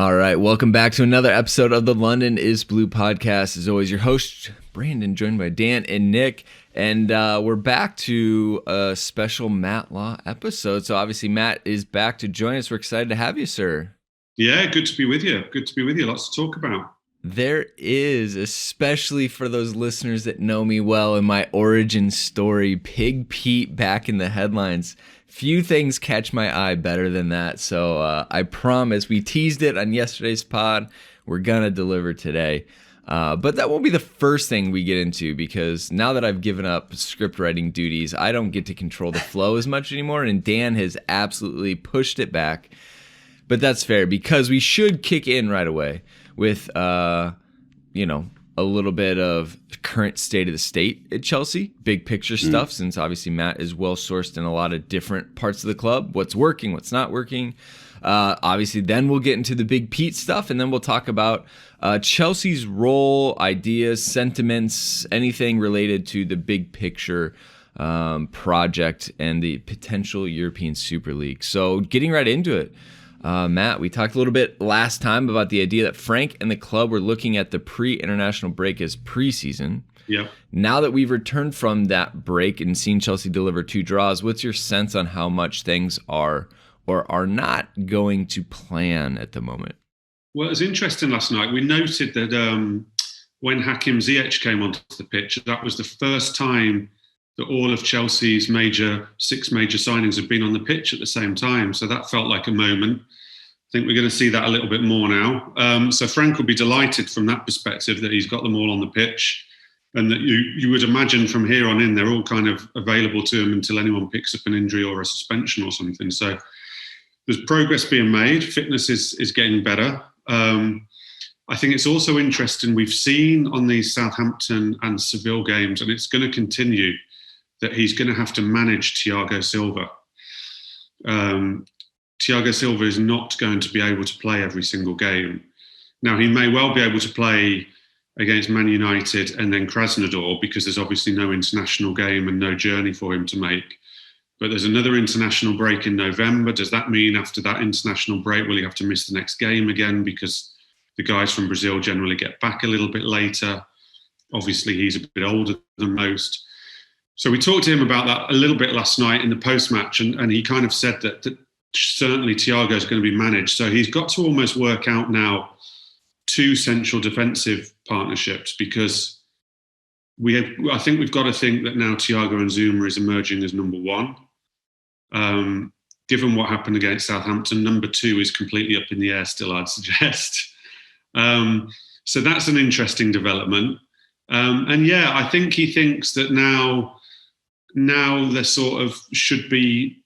All right, welcome back to another episode of the London is Blue podcast. As always, your host, Brandon, joined by Dan and Nick. And we're back to a special Matt Law episode. So obviously Matt is back to join us. We're excited to have you, sir. Yeah, good to be with you. Good to be with you. Lots to talk about. There is, especially for those listeners that know me well in my origin story, Pig Pete back in the headlines. Few things catch my eye better than that. So I promise, we teased it on yesterday's pod. We're going to deliver today. But that won't be the first thing we get into, because now that I've given up script writing duties, I don't get to control the flow as much anymore. And Dan has absolutely pushed it back. But that's fair, because we should kick in right away with, a little bit of current state of the state at Chelsea, big picture stuff, since obviously Matt is well sourced in a lot of different parts of the club, what's working, what's not working. Obviously, then we'll get into the Big Pete stuff, and then we'll talk about Chelsea's role, ideas, sentiments, anything related to the big picture project and the potential European Super League. So getting right into it. Matt, we talked a little bit last time about the idea that Frank and the club were looking at the pre-international break as preseason. Yep. Now that we've returned from that break and seen Chelsea deliver 2 draws, what's your sense on how much things are or are not going to plan at the moment? Well, it was interesting last night. We noted that when Hakim Ziyech came onto the pitch, that was the first time that all of Chelsea's 6 major signings have been on the pitch at the same time. So that felt like a moment. I think we're going to see that a little bit more now. So Frank will be delighted from that perspective that he's got them all on the pitch, and that you would imagine from here on in, they're all kind of available to him until anyone picks up an injury or a suspension or something. So there's progress being made. Fitness is getting better. I think it's also interesting. We've seen on these Southampton and Seville games, and it's going to continue, that he's going to have to manage Thiago Silva. Thiago Silva is not going to be able to play every single game. Now, he may well be able to play against Man United and then Krasnodar, because there's obviously no international game and no journey for him to make. But there's another international break in November. Does that mean after that international break, will he have to miss the next game again, because the guys from Brazil generally get back a little bit later? Obviously, he's a bit older than most. So we talked to him about that a little bit last night in the post-match, and he kind of said that certainly Thiago is going to be managed. So he's got to almost work out now 2 central defensive partnerships, because I think we've got to think that now Thiago and Zuma is emerging as number 1. Given what happened against Southampton, number 2 is completely up in the air still, I'd suggest. So that's an interesting development. And yeah, I think he thinks that now they sort of should be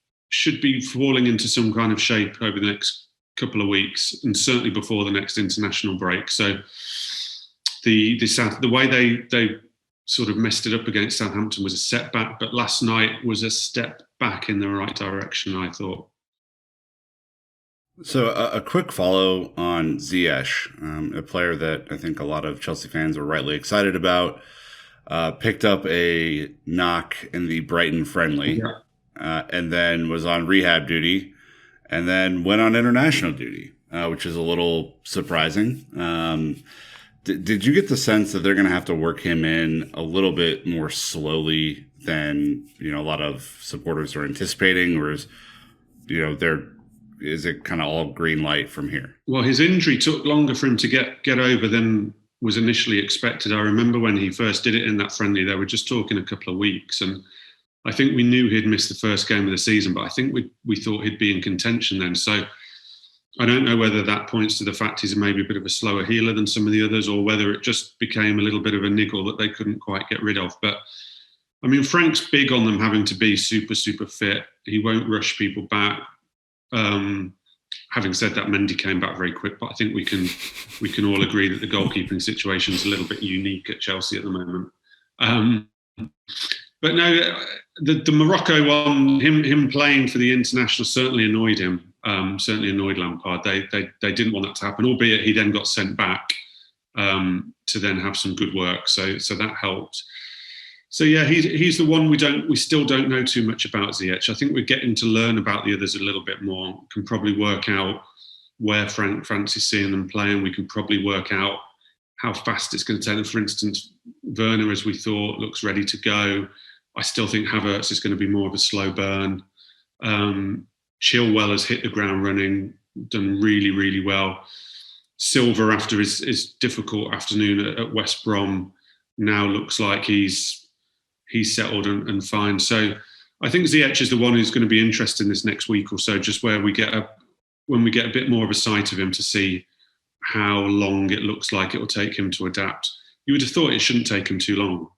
falling into some kind of shape over the next couple of weeks, and certainly before the next international break. So the way they sort of messed it up against Southampton was a setback, but last night was a step back in the right direction, I thought. So a quick follow on Ziyech, a player that I think a lot of Chelsea fans were rightly excited about, picked up a knock in the Brighton friendly, and then was on rehab duty, and then went on international duty, which is a little surprising. Did you get the sense that they're going to have to work him in a little bit more slowly than a lot of supporters are anticipating, or is it kind of all green light from here? Well, his injury took longer for him to get over than was initially expected. I remember when he first did it in that friendly, they were just talking a couple of weeks, and I think we knew he'd missed the first game of the season, but I think we thought he'd be in contention then. So I don't know whether that points to the fact he's maybe a bit of a slower healer than some of the others, or whether it just became a little bit of a niggle that they couldn't quite get rid of. But I mean, Frank's big on them having to be super, super fit. He won't rush people back. Having said that, Mendy came back very quick, but I think we can all agree that the goalkeeping situation is a little bit unique at Chelsea at the moment. But no, the Morocco one, him playing for the international certainly annoyed him. Certainly annoyed Lampard. They didn't want that to happen, albeit he then got sent back to then have some good work. So that helped. So yeah, he's the one we still don't know too much about Ziyech. I think we're getting to learn about the others a little bit more. Can probably work out where Frank fancies seeing them play, and we can probably work out how fast it's going to take them. For instance, Werner, as we thought, looks ready to go. I still think Havertz is going to be more of a slow burn. Chilwell has hit the ground running, done really, really well. Silva, after his difficult afternoon at West Brom, now looks like he's settled and fine. So I think Ziyech is the one who's going to be interesting this next week or so, just where when we get a bit more of a sight of him to see how long it looks like it will take him to adapt. You would have thought it shouldn't take him too long.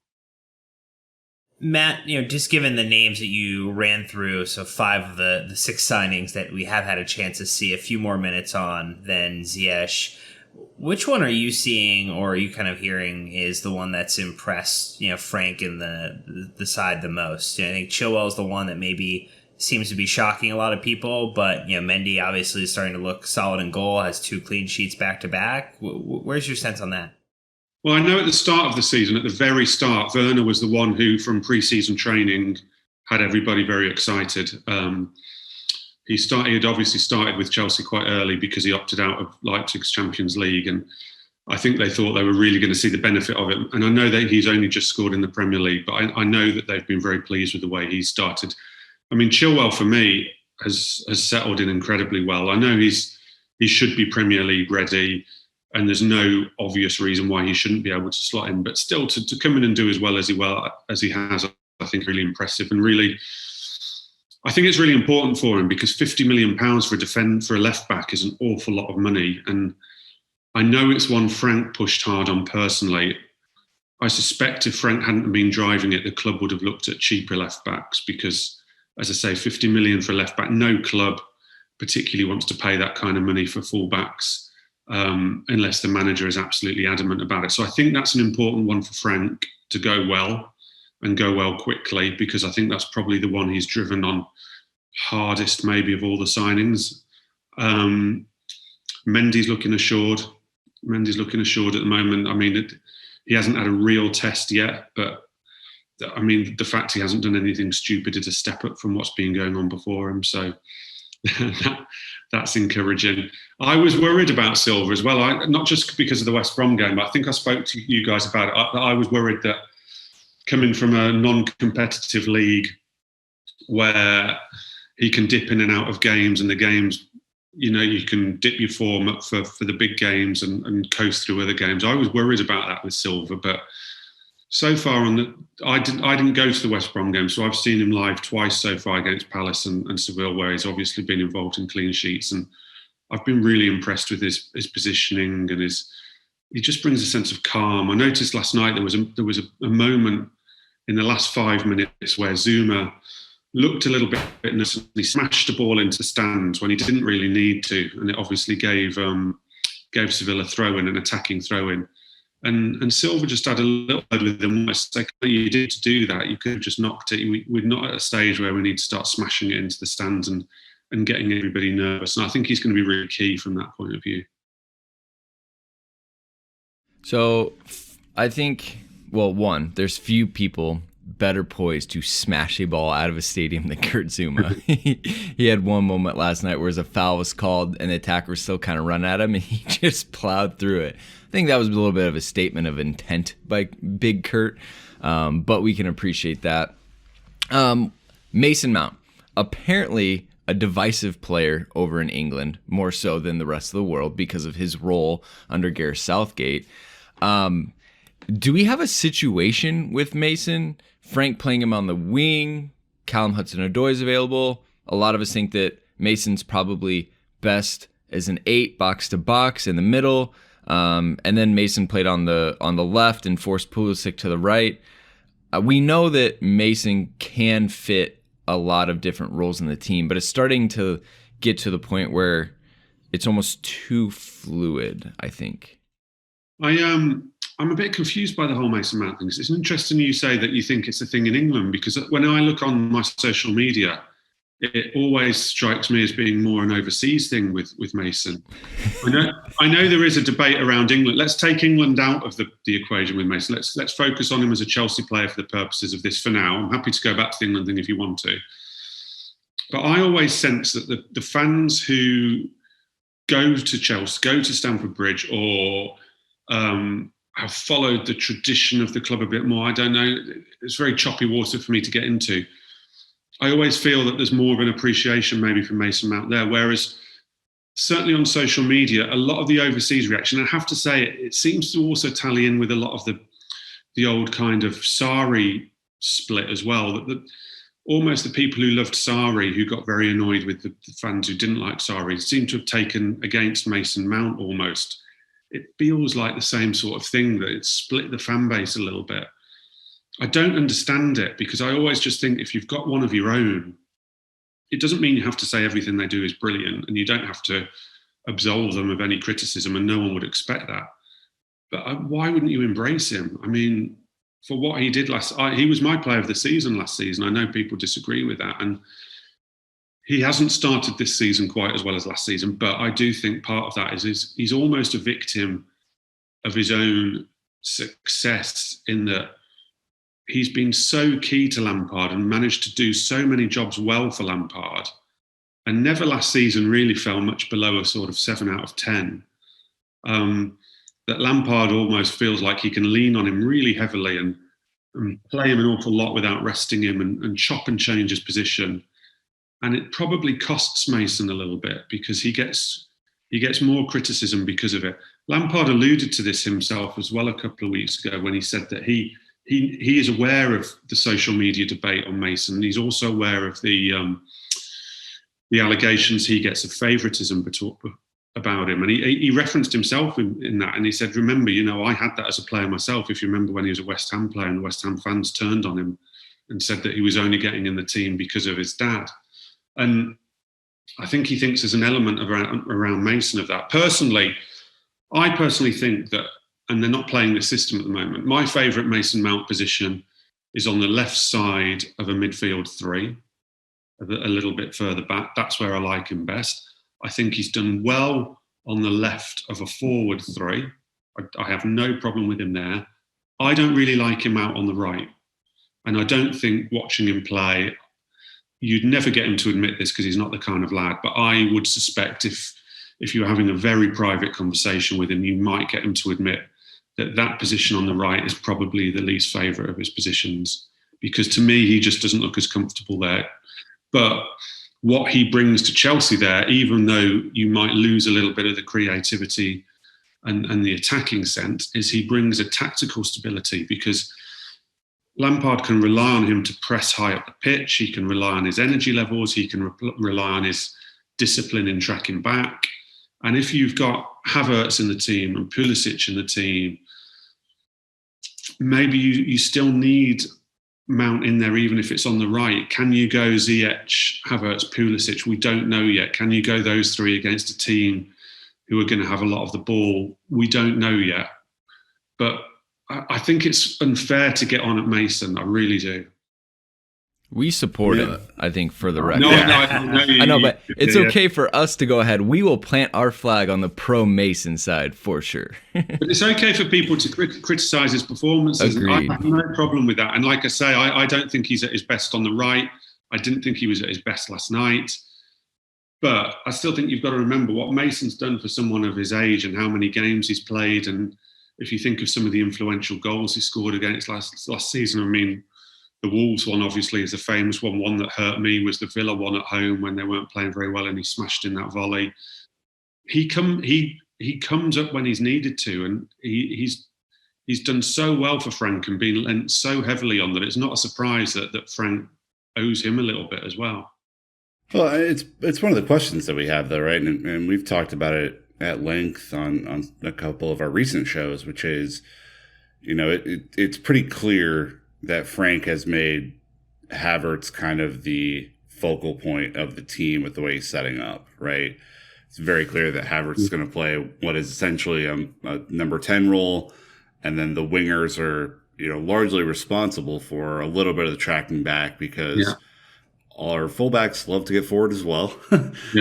Matt, just given the names that you ran through, so 5 of the 6 signings that we have had a chance to see a few more minutes on than Ziyech, which one are you seeing, or are you kind of hearing is the one that's impressed, Frank and the side the most? I think Chilwell is the one that maybe seems to be shocking a lot of people, but Mendy obviously is starting to look solid in goal, has 2 clean sheets back to back. Where's your sense on that? Well, I know at the start of the season, at the very start, Werner was the one who, from pre-season training, had everybody very excited. He had obviously started with Chelsea quite early because he opted out of Leipzig's Champions League, and I think they thought they were really going to see the benefit of it. And I know that he's only just scored in the Premier League, but I know that they've been very pleased with the way he started. I mean, Chilwell, for me, has settled in incredibly well. I know he should be Premier League ready, and there's no obvious reason why he shouldn't be able to slot in. But still, to come in and do as well as he has, I think really impressive. And really, I think it's really important for him because £50 million for a left back is an awful lot of money. And I know it's one Frank pushed hard on personally. I suspect if Frank hadn't been driving it, the club would have looked at cheaper left backs because, as I say, 50 million for a left back, no club particularly wants to pay that kind of money for full backs. Unless the manager is absolutely adamant about it. So I think that's an important one for Frank to go well and go well quickly, because I think that's probably the one he's driven on hardest maybe of all the signings. Mendy's looking assured. Mendy's looking assured at the moment. I mean, he hasn't had a real test yet, but I mean, the fact he hasn't done anything stupid is a step up from what's been going on before him. So that's encouraging. I was worried about Silva as well, not just because of the West Brom game, but I think I spoke to you guys about it. I was worried that coming from a non-competitive league where he can dip in and out of games, and the games, you can dip your form up for the big games and coast through other games. I was worried about that with Silva, but so far I didn't go to the West Brom game, so I've seen him live twice so far against Palace and Seville, where he's obviously been involved in clean sheets, and I've been really impressed with his positioning and he just brings a sense of calm. I noticed last night there was a moment in the last 5 minutes where Zuma looked a little bit nervous and he smashed the ball into the stands when he didn't really need to, and it obviously gave Seville a throw-in, an attacking throw-in. And Silva just had a little word with them. Like, you did to do that. You could have just knocked it. We're not at a stage where we need to start smashing it into the stands and getting everybody nervous. And I think he's going to be really key from that point of view. So I think, well, one, there's few people better poised to smash a ball out of a stadium than Kurt Zuma. He had one moment last night where a foul was called and the attacker was still kind of run at him, and he just plowed through it. I think that was a little bit of a statement of intent by Big Kurt, but we can appreciate that. Mason Mount, apparently a divisive player over in England, more so than the rest of the world because of his role under Gareth Southgate. Do we have a situation with Mason? Frank playing him on the wing, Callum Hudson-Odoi is available. A lot of us think that Mason's probably best as an 8 box to box in the middle. And then Mason played on the left and forced Pulisic to the right. We know that Mason can fit a lot of different roles in the team, but it's starting to get to the point where it's almost too fluid, I think. I'm a bit confused by the whole Mason Mount thing. It's interesting you say that you think it's a thing in England, because when I look on my social media, it always strikes me as being more an overseas thing with Mason. I know there is a debate around England. Let's take England out of the equation with Mason. Let's focus on him as a Chelsea player for the purposes of this for now. I'm happy to go back to the England thing if you want to. But I always sense that the fans who go to Chelsea, go to Stamford Bridge, or have followed the tradition of the club a bit more. I don't know. It's very choppy water for me to get into. I always feel that there's more of an appreciation maybe for Mason Mount there, whereas certainly on social media, a lot of the overseas reaction, I have to say, it seems to also tally in with a lot of the old kind of Sarri split as well. That almost the people who loved Sarri, who got very annoyed with the fans who didn't like Sarri, seem to have taken against Mason Mount almost. It feels like the same sort of thing, that it's split the fan base a little bit. I don't understand it, because I always just think if you've got one of your own, it doesn't mean you have to say everything they do is brilliant, and you don't have to absolve them of any criticism, and no one would expect that. But why wouldn't you embrace him? I mean, for what he did he was my player of the season last season. I know people disagree with that, and he hasn't started this season quite as well as last season, but I do think part of that is he's almost a victim of his own success, in that he's been so key to Lampard and managed to do so many jobs well for Lampard, and never last season really fell much below a sort of 7 out of 10. That Lampard almost feels like he can lean on him really heavily and play him an awful lot without resting him, and chop and change his position. And it probably costs Mason a little bit, because he gets more criticism because of it. Lampard alluded to this himself as well a couple of weeks ago, when he said that he is aware of the social media debate on Mason. He's also aware of the allegations he gets of favouritism about him. And he referenced himself in that, and he said, remember, I had that as a player myself. If you remember when he was a West Ham player and the West Ham fans turned on him and said that he was only getting in the team because of his dad. And I think he thinks there's an element around Mason of that. I personally think that, and they're not playing the system at the moment, my favourite Mason Mount position is on the left side of a midfield three, a little bit further back. That's where I like him best. I think he's done well on the left of a forward three. I have no problem with him there. I don't really like him out on the right. And I don't think watching him play, you'd never get him to admit this because he's not the kind of lad, but I would suspect if you were having a very private conversation with him, you might get him to admit that position on the right is probably the least favourite of his positions, because to me, he just doesn't look as comfortable there. But what he brings to Chelsea there, even though you might lose a little bit of the creativity and the attacking sense, is he brings a tactical stability, because Lampard can rely on him to press high up the pitch. He can rely on his energy levels. He can rely on his discipline in tracking back. And if you've got Havertz in the team and Pulisic in the team, maybe you still need Mount in there, even if it's on the right. Can you go Ziyech, Havertz, Pulisic? We don't know yet. Can you go those three against a team who are going to have a lot of the ball? We don't know yet. But I think it's unfair to get on at Mason. I really do. We support him, I think, for the record. No, I know, but it's okay for us to go ahead. We will plant our flag on the pro-Mason side for sure. But it's okay for people to criticise his performances. Agreed. I have no problem with that. And like I say, I don't think he's at his best on the right. I didn't think he was at his best last night. But I still think you've got to remember what Mason's done for someone of his age and how many games he's played. And if you think of some of the influential goals he scored against last season, I mean, the Wolves one obviously is a famous one. One that hurt me was the Villa one at home when they weren't playing very well and he smashed in that volley. He comes up when he's needed to, and he's done so well for Frank and been lent so heavily on that it's not a surprise that Frank owes him a little bit as well. Well, it's one of the questions that we have, though, right? And we've talked about it at length on a couple of our recent shows, which is, it's pretty clear that Frank has made Havertz kind of the focal point of the team with the way he's setting up, right? It's very clear that Havertz is going to play what is essentially a number 10 role, and then the wingers are, largely responsible for a little bit of the tracking back, because our fullbacks love to get forward as well.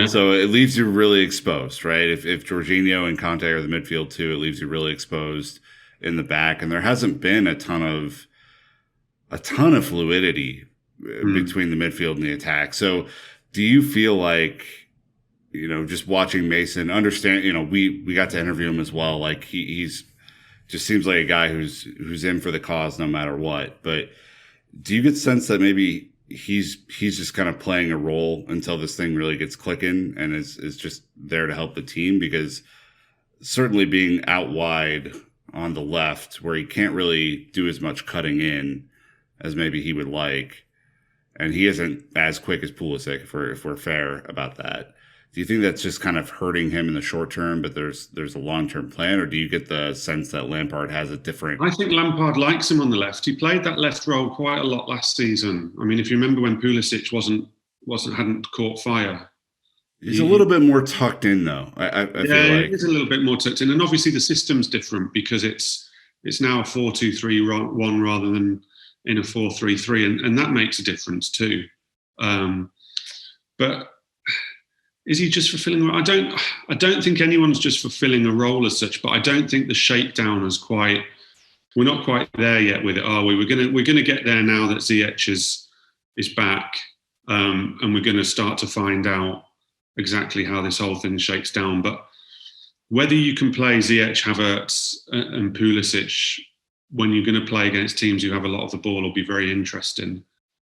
So it leaves you really exposed, right? If Jorginho and Conte are the midfield too, it leaves you really exposed in the back. And there hasn't been a ton of fluidity between the midfield and the attack. So do you feel like just watching Mason, understand, we got to interview him as well. Like he's just seems like a guy who's in for the cause no matter what. But do you get the sense that maybe he's just kind of playing a role until this thing really gets clicking and is just there to help the team? Because certainly being out wide on the left where he can't really do as much cutting in as maybe he would like, and he isn't as quick as Pulisic, if we're fair about that. Do you think that's just kind of hurting him in the short term, but there's a long-term plan, or do you get the sense that Lampard has a different... I think Lampard likes him on the left. He played that left role quite a lot last season. I mean, if you remember when Pulisic hadn't caught fire. He's a little bit more tucked in, though. I feel like it is a little bit more tucked in, and obviously the system's different because it's now a 4-2-3-1 rather than in a 4-3-3, and that makes a difference too. But is he just fulfilling? I don't think anyone's just fulfilling a role as such, but I don't think the shakedown is quite. We're not quite there yet with it, are we? We're gonna get there now that Ziyech is back, and we're gonna start to find out exactly how this whole thing shakes down. But whether you can play Ziyech, Havertz, and Pulisic when you're going to play against teams who have a lot of the ball will be very interesting.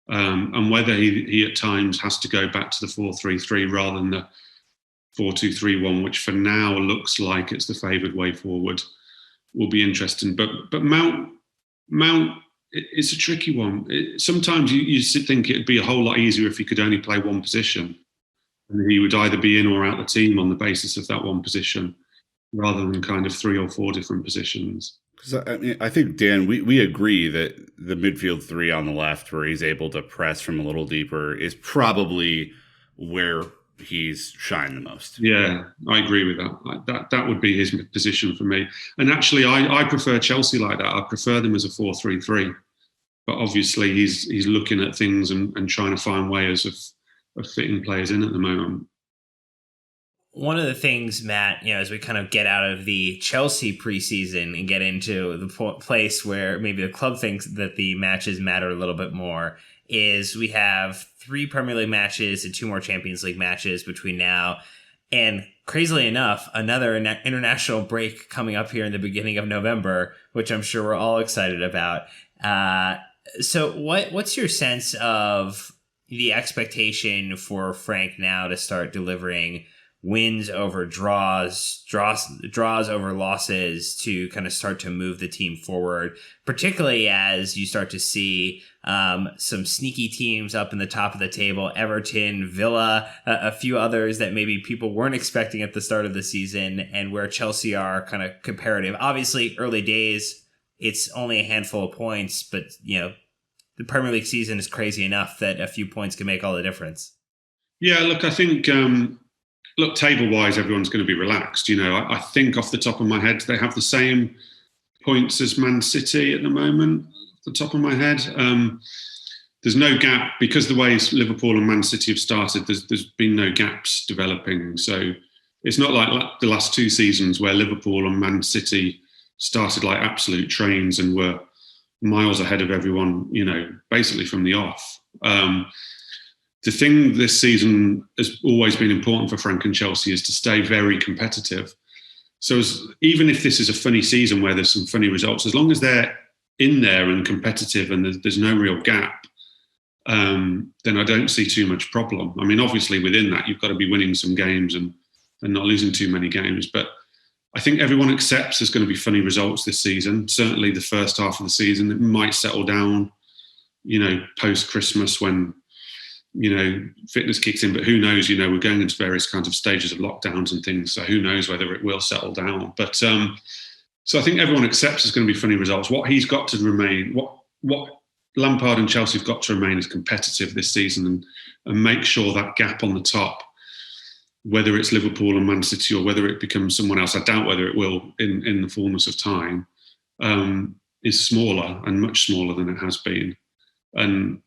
And whether he at times has to go back to the 4-3-3 rather than the 4-2-3-1, which for now looks like it's the favoured way forward, will be interesting. But Mount, it's a tricky one. Sometimes you think it'd be a whole lot easier if he could only play one position, and he would either be in or out the team on the basis of that one position, rather than kind of 3 or 4 different positions. Because I think, Dan, we agree that the midfield three on the left, where he's able to press from a little deeper, is probably where he's shined the most. Yeah, I agree with that. That would be his position for me. And actually, I prefer Chelsea like that. I prefer them as a 4-3-3. But obviously, he's looking at things and trying to find ways of fitting players in at the moment. One of the things, Matt, as we kind of get out of the Chelsea preseason and get into the place where maybe the club thinks that the matches matter a little bit more, is we have 3 Premier League matches and 2 more Champions League matches between now and, crazily enough, another international break coming up here in the beginning of November, which I'm sure we're all excited about. So what's your sense of the expectation for Frank now to start delivering wins over draws over losses to kind of start to move the team forward, particularly as you start to see some sneaky teams up in the top of the table, Everton, Villa, a few others that maybe people weren't expecting at the start of the season, and where Chelsea are kind of comparative. Obviously, early days, it's only a handful of points, but the Premier League season is crazy enough that a few points can make all the difference. Yeah, look, I think... Look, table-wise, everyone's going to be relaxed. I think off the top of my head, they have the same points as Man City at the moment, off the top of my head. There's no gap, because the way Liverpool and Man City have started, there's been no gaps developing. So it's not like the last 2 seasons where Liverpool and Man City started like absolute trains and were miles ahead of everyone, basically from the off. The thing this season has always been important for Frank and Chelsea is to stay very competitive. So even if this is a funny season where there's some funny results, as long as they're in there and competitive and there's no real gap, then I don't see too much problem. I mean, obviously within that, you've got to be winning some games and not losing too many games. But I think everyone accepts there's going to be funny results this season. Certainly the first half of the season, it might settle down, post-Christmas when fitness kicks in, but who knows, we're going into various kinds of stages of lockdowns and things, so who knows whether it will settle down. But so I think everyone accepts there's going to be funny results. What he's got to remain, what Lampard and Chelsea have got to remain is competitive this season and make sure that gap on the top, whether it's Liverpool and Man City or whether it becomes someone else, I doubt whether it will in the fullness of time, is smaller and much smaller than it has been. And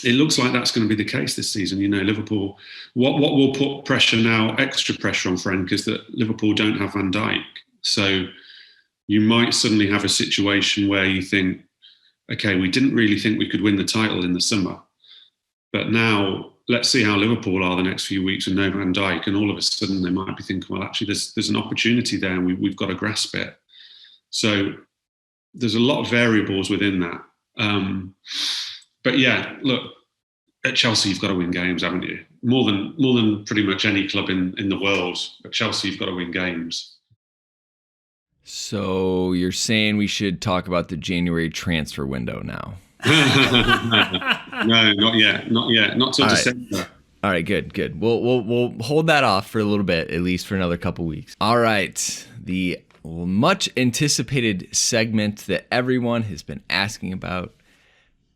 it looks like that's going to be the case this season. Liverpool, what will put pressure now, extra pressure on Frank, is that Liverpool don't have Van Dijk. So you might suddenly have a situation where you think, okay, we didn't really think we could win the title in the summer, but now let's see how Liverpool are the next few weeks with no Van Dijk, and all of a sudden they might be thinking, well, actually, there's an opportunity there, and we've got to grasp it. So there's a lot of variables within that. But yeah, look, at Chelsea, you've got to win games, haven't you? More than pretty much any club in the world. At Chelsea, you've got to win games. So you're saying we should talk about the January transfer window now? No, not yet. Not till December. All right, good. We'll hold that off for a little bit, at least for another couple weeks. All right, the much anticipated segment that everyone has been asking about.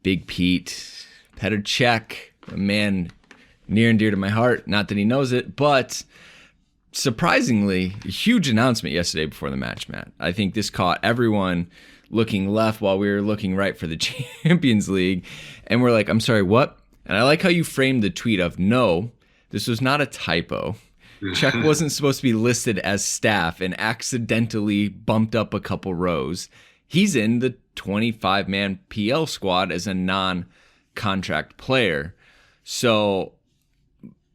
Big Pete, Petr Cech, a man near and dear to my heart. Not that he knows it, but surprisingly, a huge announcement yesterday before the match, Matt. I think this caught everyone looking left while we were looking right for the Champions League. And we're like, I'm sorry, what? And I like how you framed the tweet of, no, this was not a typo. Cech wasn't supposed to be listed as staff and accidentally bumped up a couple rows. He's in the 25-man PL squad as a non-contract player. So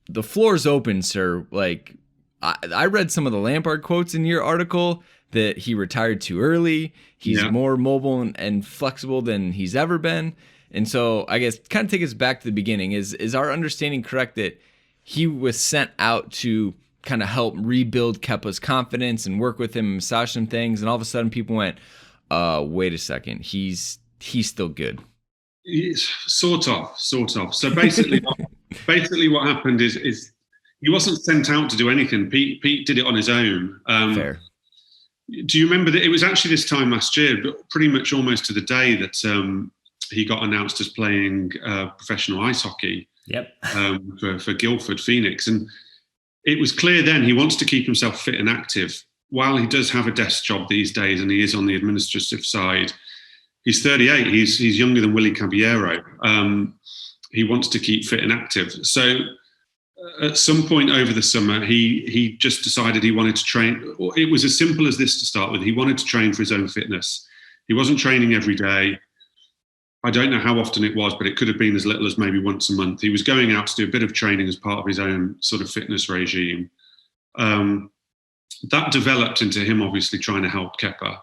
the floor's open, sir. Like, I read some of the Lampard quotes in your article that he retired too early. He's more mobile and flexible than he's ever been. And so I guess kind of take us back to the beginning. Is our understanding correct that he was sent out to kind of help rebuild Kepa's confidence and work with him and massage some things, and all of a sudden people went, wait a second, he's still good? Sort of. So basically what happened is he wasn't sent out to do anything. Pete did it on his own. Fair. Do you remember that it was actually this time last year, but pretty much almost to the day that he got announced as playing professional ice hockey? Yep. For Guildford Phoenix. And it was clear then he wants to keep himself fit and active. While he does have a desk job these days and he is on the administrative side, he's 38. He's younger than Willy Caballero. He wants to keep fit and active. So at some point over the summer, he just decided he wanted to train. It was as simple as this to start with. He wanted to train for his own fitness. He wasn't training every day. I don't know how often it was, but it could have been as little as maybe once a month. He was going out to do a bit of training as part of his own sort of fitness regime. That developed into him obviously trying to help Kepa,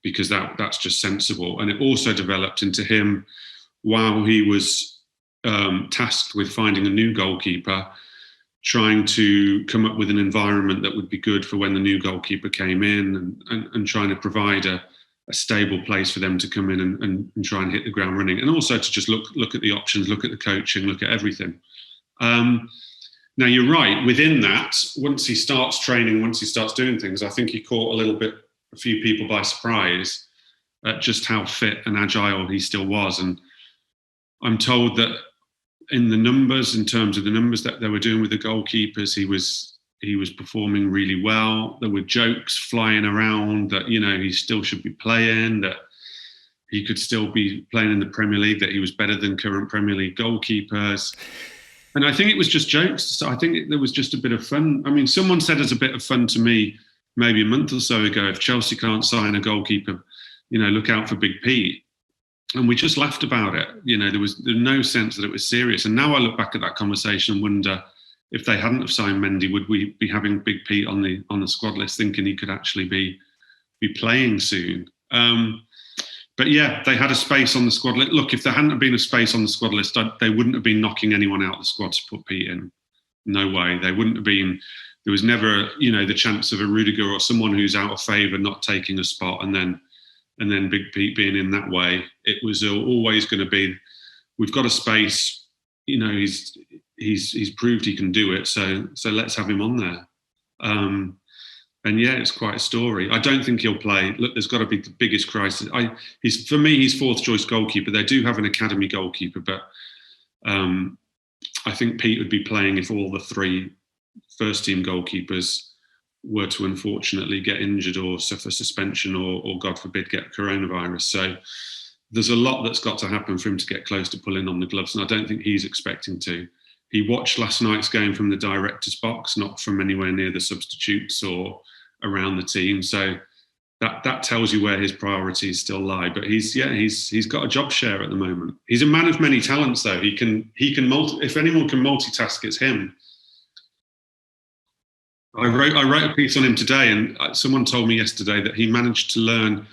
because that's just sensible. And it also developed into him, while he was tasked with finding a new goalkeeper, trying to come up with an environment that would be good for when the new goalkeeper came in, and trying to provide a stable place for them to come in and try and hit the ground running, and also to just look at the options, look at the coaching, look at everything. Now, you're right. Within that, once he starts training, once he starts doing things, I think he caught a few people by surprise at just how fit and agile he still was. And I'm told that in terms of the numbers that they were doing with the goalkeepers, he was performing really well. There were jokes flying around that, he still should be playing, that he could still be playing in the Premier League, that he was better than current Premier League goalkeepers. And I think it was just jokes. So I think there was just a bit of fun. I mean, someone said as a bit of fun to me maybe a month or so ago, if Chelsea can't sign a goalkeeper, look out for Big Pete. And we just laughed about it. There was no sense that it was serious. And now I look back at that conversation and wonder, if they hadn't have signed Mendy, would we be having Big Pete on the squad list, thinking he could actually be playing soon? But yeah, they had a space on the squad list. Look, if there hadn't been a space on the squad list, they wouldn't have been knocking anyone out of the squad to put Pete in. No way. They wouldn't have been. There was never, the chance of a Rudiger or someone who's out of favour not taking a spot, and then Big Pete being in that way. It was always going to be, we've got a space. He's proved he can do it, so let's have him on there. And yeah, it's quite a story. I don't think he'll play. Look, there's got to be the biggest crisis. For me, he's fourth choice goalkeeper. They do have an academy goalkeeper, but I think Pete would be playing if all the three first team goalkeepers were to unfortunately get injured or suffer suspension or God forbid get coronavirus. So there's a lot that's got to happen for him to get close to pulling on the gloves, and I don't think he's expecting to. He watched last night's game from the director's box, not from anywhere near the substitutes or around the team. So that tells you where his priorities still lie. But he's got a job share at the moment. He's a man of many talents, though. He can if anyone can multitask, it's him. I wrote a piece on him today, and someone told me yesterday that he managed to learn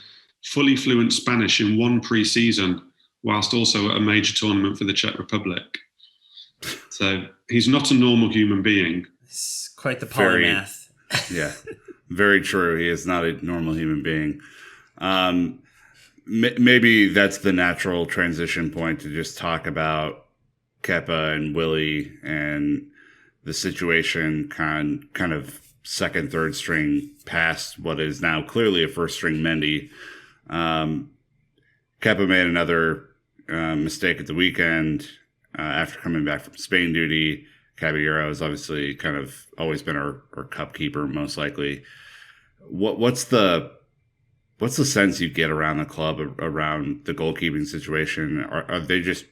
fully fluent Spanish in one pre-season, whilst also at a major tournament for the Czech Republic. So he's not a normal human being. It's quite the polymath. Yeah, very true. He is not a normal human being. Maybe that's the natural transition point to just talk about Kepa and Willie and the situation kind of second, third string past what is now clearly a first string Mendy. Kepa made another mistake at the weekend after coming back from Spain duty. Caballero has obviously kind of always been our cup keeper, most likely. What's the sense you get around the club around the goalkeeping situation? Are they just,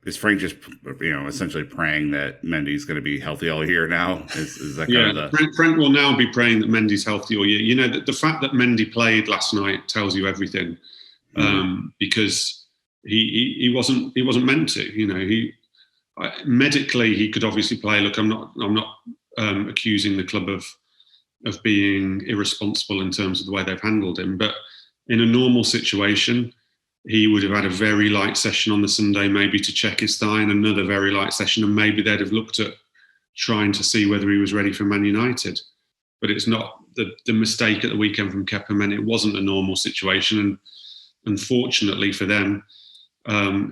is Frank just, essentially praying that Mendy's going to be healthy all year now? Is that kind of the... Frank will now be praying that Mendy's healthy all year. The fact that Mendy played last night tells you everything, because he wasn't meant to. Medically he could obviously play. Look, I'm not accusing the club of being irresponsible in terms of the way they've handled him, but in a normal situation, he would have had a very light session on the Sunday, maybe to check his thigh, and another very light session, and maybe they'd have looked at trying to see whether he was ready for Man United. But it's not. The mistake at the weekend from Kepa meant it wasn't a normal situation, and unfortunately for them,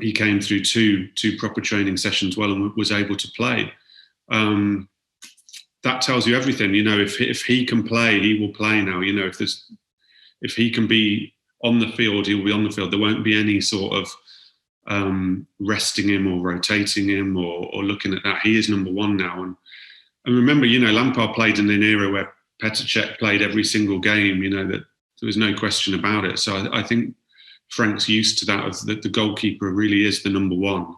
he came through two proper training sessions well and was able to play. That tells you everything. If he can play, he will play now. If he can be on the field, he'll be on the field. There won't be any sort of resting him or rotating him or looking at that. He is number one now. And remember, Lampard played in an era where Petr Cech played every single game. That there was no question about it. So I think Frank's used to that. That the goalkeeper really is the number one.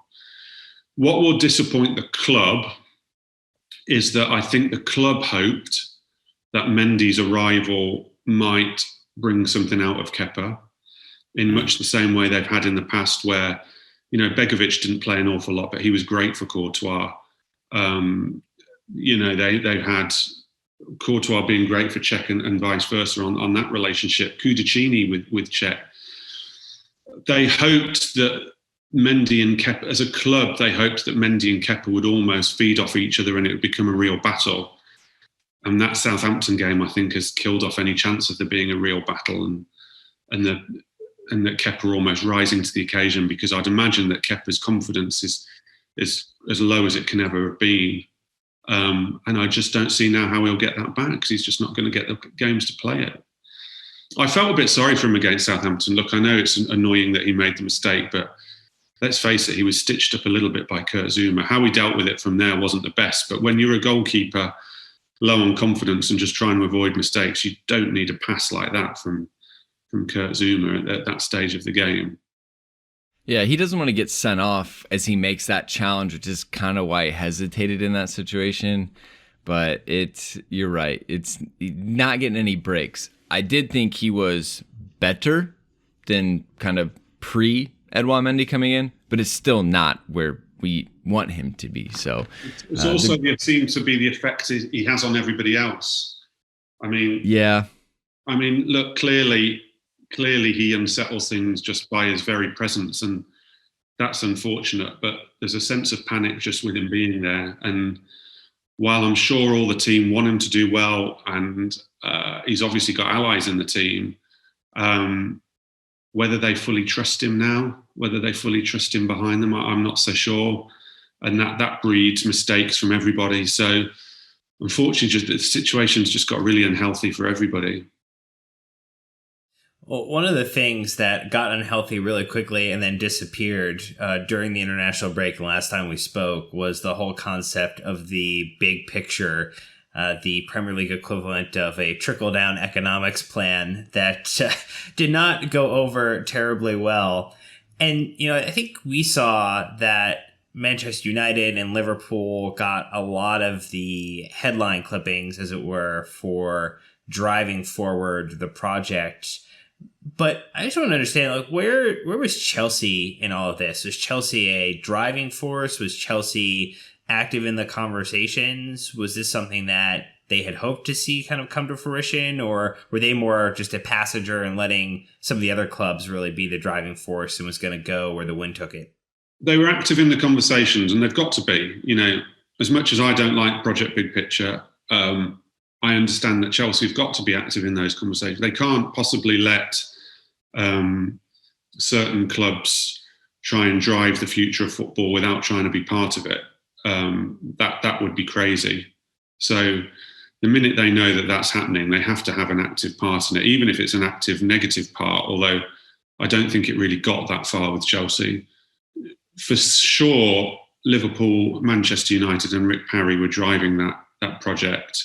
What will disappoint the club is that I think the club hoped that Mendy's arrival might bring something out of Kepa in much the same way they've had in the past, where, Begovic didn't play an awful lot, but he was great for Courtois. They had Courtois being great for Cech and vice versa on that relationship. Kudicini with Cech. They hoped that Mendy and Kepa, as a club, they hoped that Mendy and Kepa would almost feed off each other and it would become a real battle. And that Southampton game, I think, has killed off any chance of there being a real battle, and that Kepa almost rising to the occasion, because I'd imagine that Kepa's confidence is as low as it can ever have been. And I just don't see now how he'll get that back, because he's just not going to get the games to play it. I felt a bit sorry for him against Southampton. Look, I know it's annoying that he made the mistake, but let's face it, he was stitched up a little bit by Kurt Zouma. How he dealt with it from there wasn't the best. But when you're a goalkeeper low on confidence and just trying to avoid mistakes, you don't need a pass like that from Kurt Zouma at that stage of the game. Yeah, he doesn't want to get sent off as he makes that challenge, which is kind of why he hesitated in that situation. But you're right. It's not getting any breaks. I did think he was better than kind of pre-Edouard Mendy coming in, but it's still not where we want him to be. So it's also it seems to be the effect he has on everybody else. Look, clearly he unsettles things just by his very presence, and that's unfortunate. But there's a sense of panic just with him being there. And while I'm sure all the team want him to do well, and he's obviously got allies in the team, whether they fully trust him now, whether they fully trust him behind them, I'm not so sure. And that breeds mistakes from everybody. So unfortunately, the situation's just got really unhealthy for everybody. Well, one of the things that got unhealthy really quickly and then disappeared during the international break the last time we spoke was the whole concept of the big picture, the Premier League equivalent of a trickle-down economics plan that did not go over terribly well. And, I think we saw that Manchester United and Liverpool got a lot of the headline clippings, as it were, for driving forward the project. But I just want to understand, like, where was Chelsea in all of this? Was Chelsea a driving force? Was Chelsea active in the conversations? Was this something that they had hoped to see kind of come to fruition, or were they more just a passenger and letting some of the other clubs really be the driving force and was going to go where the wind took it? They were active in the conversations, and they've got to be. You know, as much as I don't like Project Big Picture, I understand that Chelsea have got to be active in those conversations. They can't possibly let certain clubs try and drive the future of football without trying to be part of it. That would be crazy. So the minute they know that that's happening, they have to have an active part in it, even if it's an active negative part, although I don't think it really got that far with Chelsea. For sure, Liverpool, Manchester United and Rick Parry were driving that project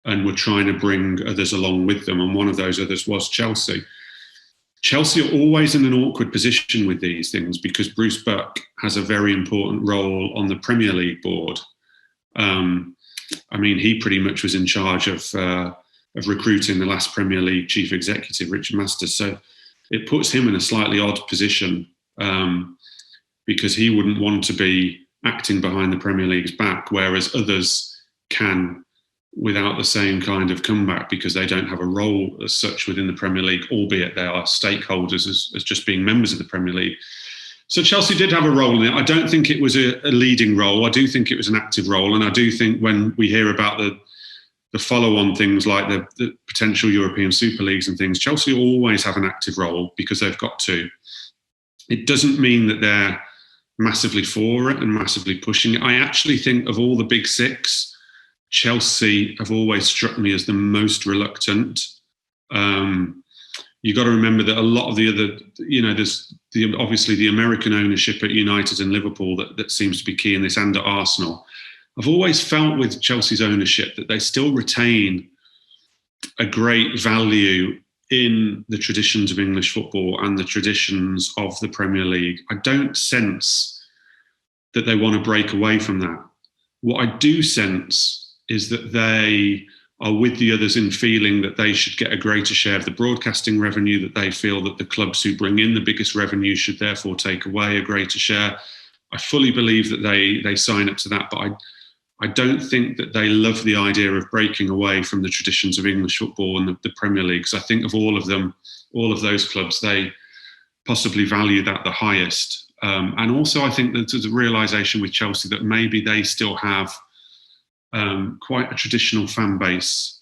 and were trying to bring others along with them. And one of those others was Chelsea. Chelsea are always in an awkward position with these things because Bruce Buck has a very important role on the Premier League board. I mean, he pretty much was in charge of recruiting the last Premier League chief executive, Richard Masters. So it puts him in a slightly odd position because he wouldn't want to be acting behind the Premier League's back, whereas others can without the same kind of comeback because they don't have a role as such within the Premier League, albeit they are stakeholders as just being members of the Premier League. So Chelsea did have a role in it. I don't think it was a leading role. I do think it was an active role. And I do think when we hear about the follow-on things like the potential European Super Leagues and things, Chelsea always have an active role because they've got to. It doesn't mean that they're massively for it and massively pushing it. I actually think of all the big six, Chelsea have always struck me as the most reluctant. You've got to remember that a lot of the other, you know, there's obviously the American ownership at United and Liverpool that seems to be key in this, and at Arsenal. I've always felt with Chelsea's ownership that they still retain a great value in the traditions of English football and the traditions of the Premier League. I don't sense that they want to break away from that. What I do sense is that they are with the others in feeling that they should get a greater share of the broadcasting revenue, that they feel that the clubs who bring in the biggest revenue should therefore take away a greater share. I fully believe that they sign up to that, but I don't think that they love the idea of breaking away from the traditions of English football and the Premier League. So I think of all of them, all of those clubs, they possibly value that the highest. And also I think that there's a realisation with Chelsea that maybe they still have quite a traditional fan base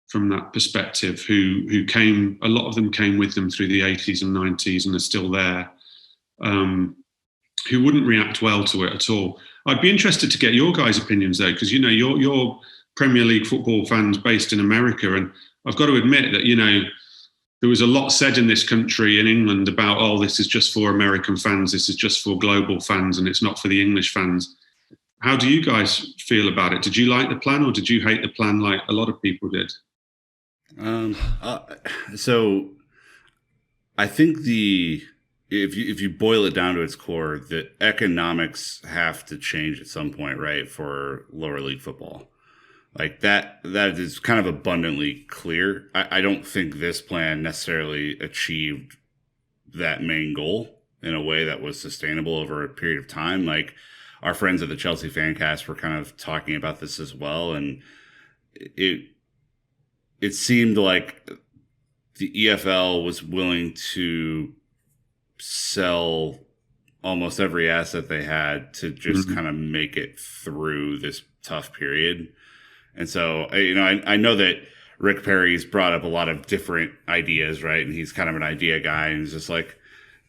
from that perspective who came, a lot of them came with them through the 80s and 90s and are still there, who wouldn't react well to it at all. I'd be interested to get your guys' opinions though, because, you know, you're Premier League football fans based in America, and I've got to admit that, you know, there was a lot said in this country, in England, about, oh, this is just for American fans, this is just for global fans, and it's not for the English fans. How do you guys feel about it? Did you like the plan, or did you hate the plan like a lot of people did? So I think if you boil it down to its core, the economics have to change at some point, right, for lower league football. Like that is kind of abundantly clear. I don't think this plan necessarily achieved that main goal in a way that was sustainable over a period of time. Like, our friends at the Chelsea Fancast were kind of talking about this as well, and it seemed like the EFL was willing to sell almost every asset they had to just kind of make it through this tough period. And so, you know, I know that Rick Parry's brought up a lot of different ideas, right? And he's kind of an idea guy, and he's just like,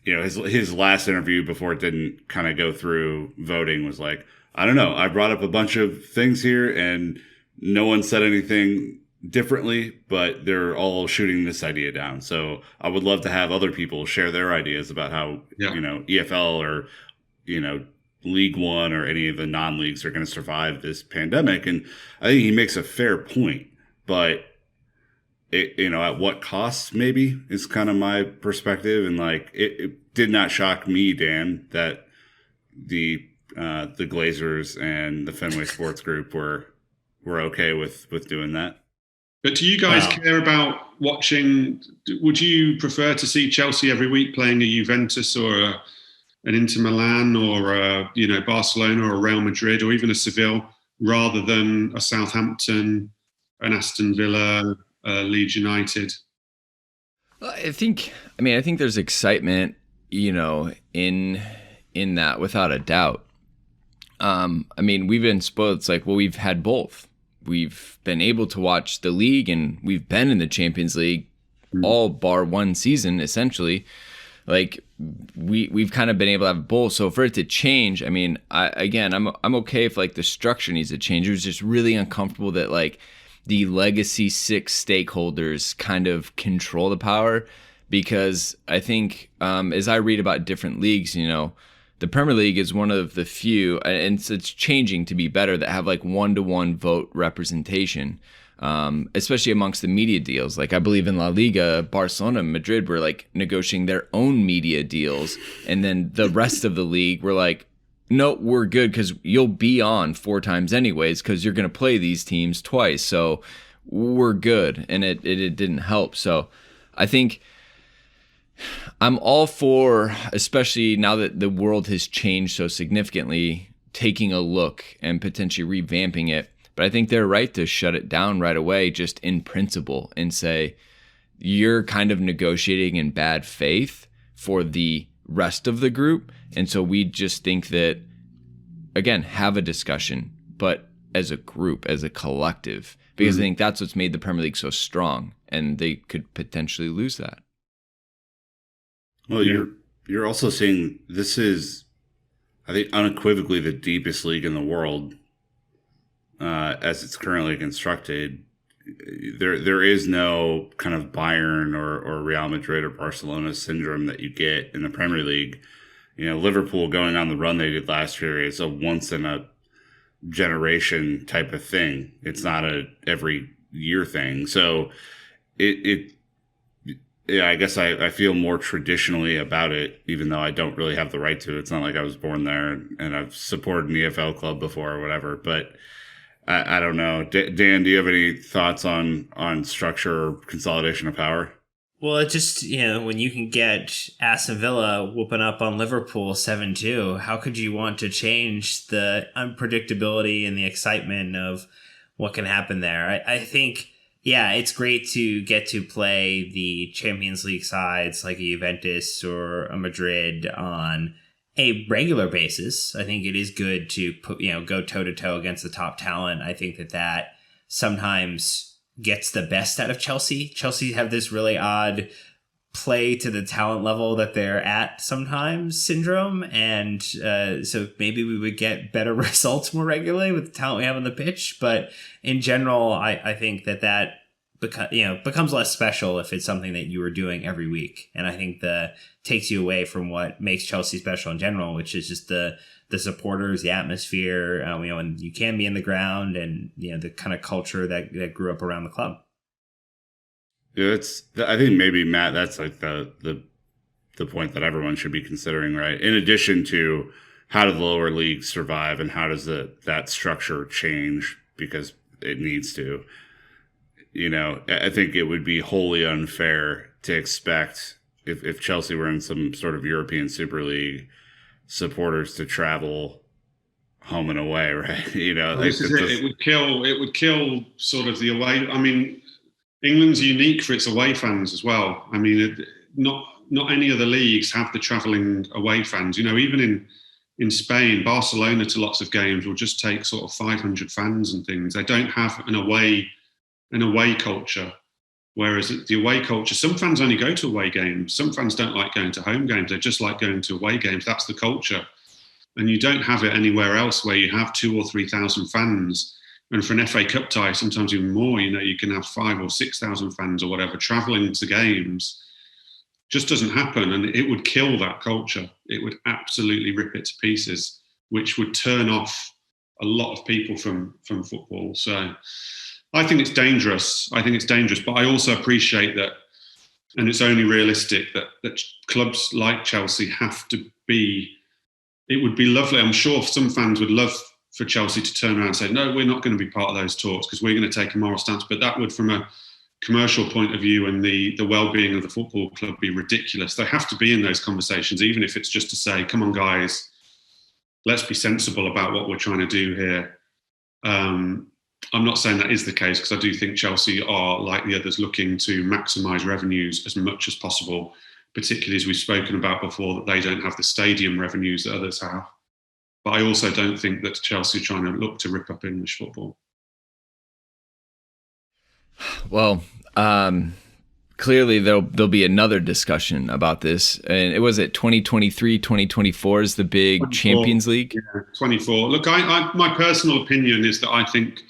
you know, his last interview before it didn't kind of go through voting was like, I don't know, I brought up a bunch of things here and no one said anything differently, but they're all shooting this idea down. So I would love to have other people share their ideas about how, you know, EFL or, you know, League One or any of the non-leagues are going to survive this pandemic. And I think he makes a fair point, but it, you know, at what cost maybe is kind of my perspective. And like, it did not shock me, Dan, that the Glazers and the Fenway Sports Group were okay with doing that. But do you guys care about watching? Would you prefer to see Chelsea every week playing a Juventus or an Inter Milan or Barcelona or Real Madrid or even a Seville rather than a Southampton, an Aston Villa, Leeds United? I think there's excitement, in that without a doubt. We've been spoiled. It's like, well, we've had both. We've been able to watch the league, and we've been in the Champions League all bar one season, essentially. Like we've kind of been able to have both. So for it to change, I'm okay if like the structure needs to change. It was just really uncomfortable that like the legacy 6 stakeholders kind of control the power, because I think as I read about different leagues, the Premier League is one of the few, and it's changing to be better, that have like 1-to-1 vote representation, especially amongst the media deals. Like I believe in La Liga, Barcelona and Madrid were like negotiating their own media deals, and then the rest of the league were like, no, we're good because you'll be on 4 times anyways because you're going to play these teams twice, so we're good. And it didn't help. So I think I'm all for, especially now that the world has changed so significantly, taking a look and potentially revamping it. But I think they're right to shut it down right away, just in principle, and say you're kind of negotiating in bad faith for the rest of the group. And so we just think that, again, have a discussion, but as a group, as a collective, because I think that's what's made the Premier League so strong, and they could potentially lose that. Well, you're also seeing this is, I think, unequivocally the deepest league in the world as it's currently constructed. There is no kind of Bayern or Real Madrid or Barcelona syndrome that you get in the Premier League. Liverpool going on the run they did last year is a once in a generation type of thing. It's not a every year thing. So I guess I feel more traditionally about it, even though I don't really have the right to. It's not like I was born there and I've supported an EFL club before or whatever. But I don't know. Dan, do you have any thoughts on structure or consolidation of power? Well, it just, when you can get Aston Villa whooping up on Liverpool 7-2, how could you want to change the unpredictability and the excitement of what can happen there? I think, yeah, it's great to get to play the Champions League sides like a Juventus or a Madrid on a regular basis. I think it is good to put, go toe to toe against the top talent. I think that sometimes gets the best out of Chelsea. Chelsea have this really odd play to the talent level that they're at sometimes syndrome. And so maybe we would get better results more regularly with the talent we have on the pitch. But in general, I think that becomes less special if it's something that you are doing every week. And I think takes you away from what makes Chelsea special in general, which is just the supporters, the atmosphere, and you can be in the ground, and the kind of culture that grew up around the club. Yeah, I think maybe, Matt, that's like the point that everyone should be considering, right? In addition to how do the lower leagues survive and how does that structure change, because it needs to. I think it would be wholly unfair to expect if Chelsea were in some sort of European Super League, supporters to travel home and away, right? This is it. It would kill sort of the away. I mean, England's unique for its away fans as well. I mean, not any of the leagues have the travelling away fans. Even in Spain, Barcelona to lots of games will just take sort of 500 fans and things. They don't have an away culture. Whereas the away culture, some fans only go to away games. Some fans don't like going to home games. They just like going to away games. That's the culture. And you don't have it anywhere else where you have 2,000 or 3,000 fans. And for an FA Cup tie, sometimes even more, you can have 5,000 or 6,000 fans or whatever travelling to games. Just doesn't happen. And it would kill that culture. It would absolutely rip it to pieces, which would turn off a lot of people from football. So I think it's dangerous. But I also appreciate that, and it's only realistic that clubs like Chelsea have to be. It would be lovely. I'm sure some fans would love for Chelsea to turn around and say, no, we're not going to be part of those talks because we're going to take a moral stance. But that would, from a commercial point of view and the well-being of the football club, be ridiculous. They have to be in those conversations, even if it's just to say, come on, guys, let's be sensible about what we're trying to do here. I'm not saying that is the case, because I do think Chelsea are, like the others, looking to maximise revenues as much as possible, particularly as we've spoken about before, that they don't have the stadium revenues that others have. But I also don't think that Chelsea are trying to look to rip up English football. Well, clearly there'll be another discussion about this. And it was 2023, 2024 is the big 24, Champions League? Yeah, 24. Look, I my personal opinion is that I think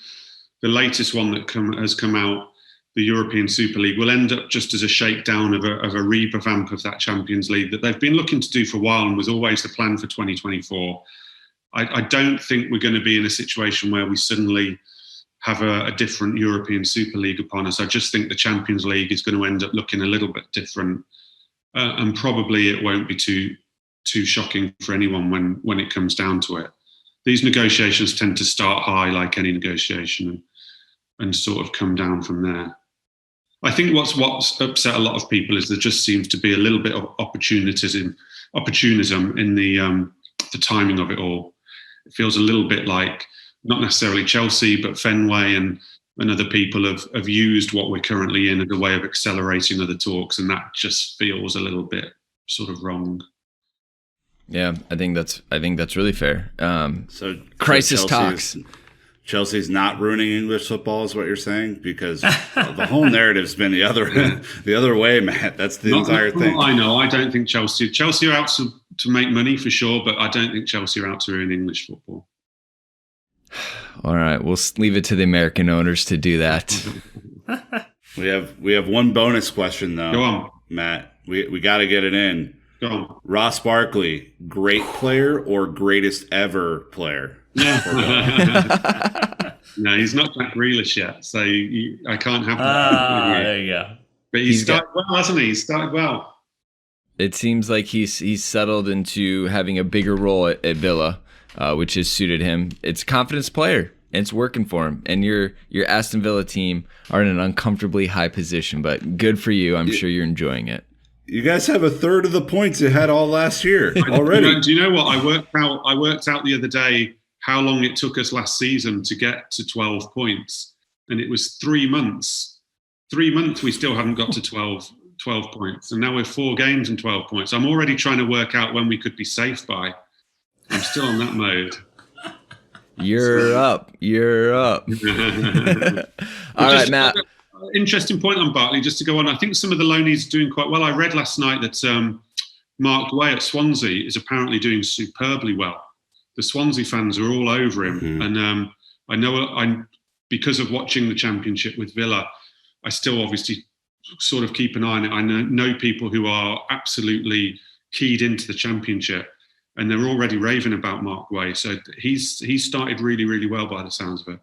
the latest one that has come out, the European Super League, will end up just as a shakedown of a revamp of that Champions League that they've been looking to do for a while and was always the plan for 2024. I don't think we're going to be in a situation where we suddenly have a different European Super League upon us. I just think the Champions League is going to end up looking a little bit different, and probably it won't be too shocking for anyone when it comes down to it. These negotiations tend to start high, like any negotiation, and sort of come down from there. I think what's upset a lot of people is there just seems to be a little bit of opportunism in the timing of it all. It feels a little bit like not necessarily Chelsea, but Fenway and other people have used what we're currently in as a way of accelerating other talks, and that just feels a little bit sort of wrong. Yeah, I think that's really fair. So crisis talks. Chelsea's not ruining English football, is what you're saying, because the whole narrative's been the other way, Matt. That's the entire thing. I know. I don't think Chelsea are out to make money for sure, but I don't think Chelsea are out to ruin English football. All right, we'll leave it to the American owners to do that. We have one bonus question though. Go on, Matt. We got to get it in. Go on. Ross Barkley, great player or greatest ever player? No, he's not Jack Grealish yet, so I can't have that. There you go. But he's started well, hasn't he? He's started well. It seems like he's settled into having a bigger role at Villa, which has suited him. It's a confidence player, and it's working for him. And your Aston Villa team are in an uncomfortably high position, but good for you. I'm sure you're enjoying it. You guys have a third of the points you had all last year already. Do you know what? I worked out the other day how long it took us last season to get to 12 points. And it was 3 months. 3 months we still haven't got to 12 points. And now we're 4 games and 12 points. I'm already trying to work out when we could be safe by. I'm still on that mode. You're up. All right, Matt. Interesting point on Barkley, just to go on. I think some of the loanees are doing quite well. I read last night that Mark Way at Swansea is apparently doing superbly well. The Swansea fans are all over him. Mm-hmm. And I know because of watching the Championship with Villa, I still obviously sort of keep an eye on it. I know people who are absolutely keyed into the Championship, and they're already raving about Mark Way. So he's started really, really well by the sounds of it.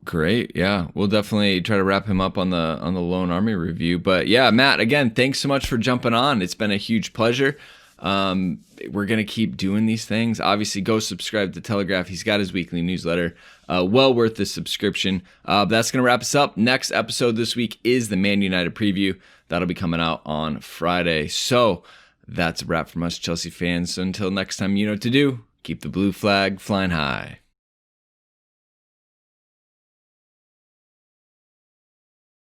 Great. Yeah. We'll definitely try to wrap him up on the Lone Army review. But yeah, Matt, again, thanks so much for jumping on. It's been a huge pleasure. We're going to keep doing these things. Obviously, go subscribe to Telegraph. He's got his weekly newsletter. Well worth the subscription. That's going to wrap us up. Next episode this week is the Man United preview. That'll be coming out on Friday. So that's a wrap from us, Chelsea fans. So until next time, you know what to do. Keep the blue flag flying high.